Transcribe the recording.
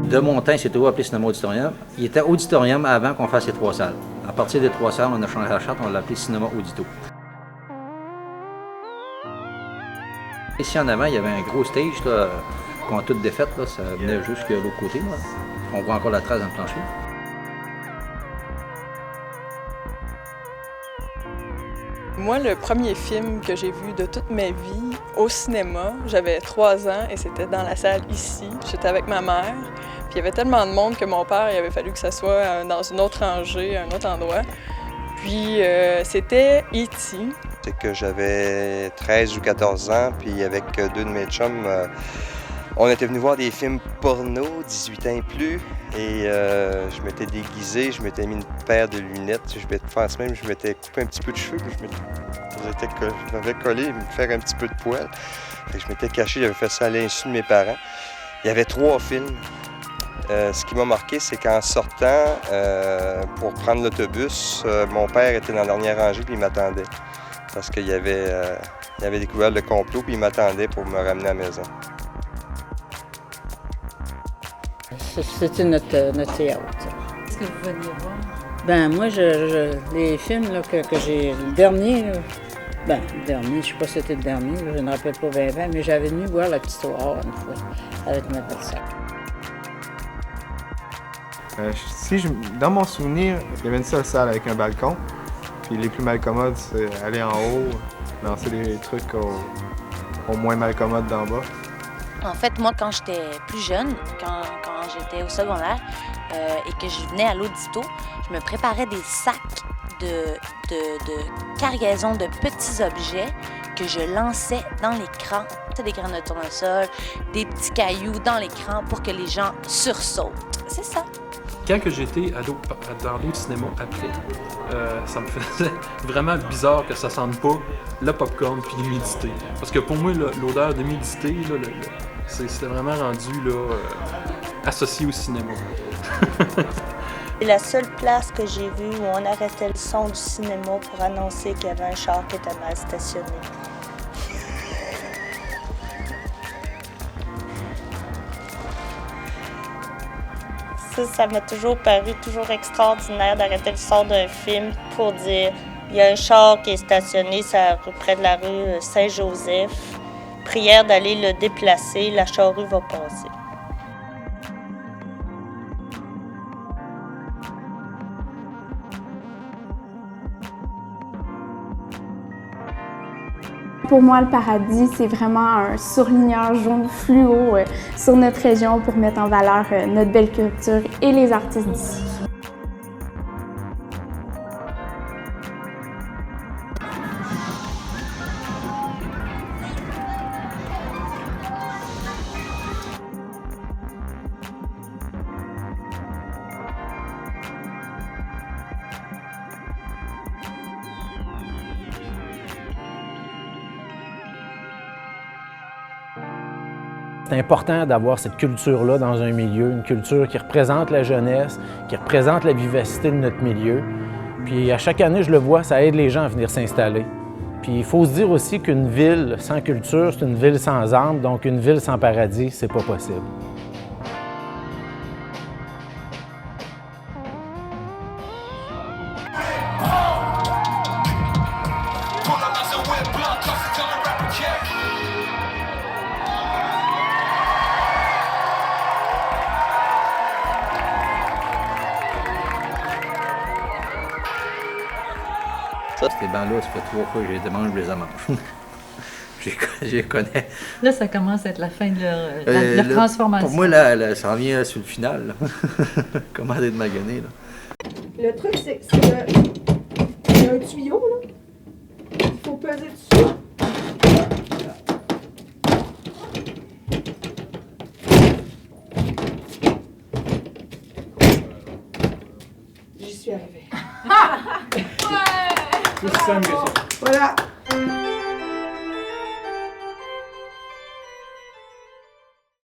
De Montin, c'est toujours appelé Cinéma Auditorium. Il était auditorium avant qu'on fasse les 3 salles. À partir des 3 salles, on a changé la charte, on l'a appelé Cinéma Audito. Ici en avant, il y avait un gros stage là, qu'on a tout défait, là, ça venait jusqu'à l'autre côté. Là. On voit encore la trace dans le plancher. Moi, le premier film que j'ai vu de toute ma vie au cinéma, j'avais 3 ans et c'était dans la salle ici. J'étais avec ma mère. Puis il y avait tellement de monde que mon père, il avait fallu que ça soit dans une autre rangée, un autre endroit. Puis c'était E.T. C'est que j'avais 13 ou 14 ans, puis avec 2 de mes chums, on était venus voir des films porno, 18 ans et plus, et je m'étais déguisé, je m'étais mis une paire de lunettes, je m'étais coupé un petit peu de cheveux, puis je m'avais collé, me faire un petit peu de poil. Fait que je m'étais caché, j'avais fait ça à l'insu de mes parents. Il y avait 3 films. Ce qui m'a marqué, c'est qu'en sortant pour prendre l'autobus, mon père était dans la dernière rangée puis il m'attendait. Parce qu'il avait découvert le complot puis il m'attendait pour me ramener à la maison. C'était notre théâtre. Est-ce que vous veniez voir? Ben moi, les films là, que j'ai... Le dernier, je ne sais pas si c'était le dernier, là, je ne me rappelle pas bien, mais j'avais venu voir La Petite Histoire une fois avec ma belle-sœur. Dans mon souvenir, il y avait une seule salle avec un balcon. Puis les plus mal commodes, c'est aller en haut, lancer des trucs au moins mal commodes d'en bas. En fait, moi, quand j'étais plus jeune, quand j'étais au secondaire et que je venais à l'Audito, je me préparais des sacs de cargaison de petits objets que je lançais dans l'écran. Des graines de tournesol, des petits cailloux dans l'écran pour que les gens sursautent. C'est ça. Quand j'étais dans d'autres cinémas après, ça me faisait vraiment bizarre que ça sente pas le popcorn puis l'humidité. Parce que pour moi, l'odeur d'humidité, c'était vraiment rendu associé au cinéma. C'est la seule place que j'ai vue où on arrêtait le son du cinéma pour annoncer qu'il y avait un char qui était mal stationné. Ça m'a toujours paru extraordinaire d'arrêter le son d'un film pour dire il y a un char qui est stationné près de la rue Saint-Joseph. Prière d'aller le déplacer, la charrue va passer. Pour moi, le paradis, c'est vraiment un surligneur jaune fluo sur notre région pour mettre en valeur notre belle culture et les artistes d'ici. C'est important d'avoir cette culture-là dans un milieu, une culture qui représente la jeunesse, qui représente la vivacité de notre milieu. Puis à chaque année, je le vois, ça aide les gens à venir s'installer. Puis il faut se dire aussi qu'une ville sans culture, c'est une ville sans âme, donc une ville sans paradis, c'est pas possible. Ça, ces bancs-là, ça fait 3 fois que je les mange, je les mange. Je les connais. Là, ça commence à être la fin de leur transformation. Pour moi, là, ça revient sur le final. Comment être magané, là. Le truc, c'est qu'il y a un tuyau, là. Il faut peser dessus. J'y suis arrivée. Ouais! C'est simple que ça. Voilà.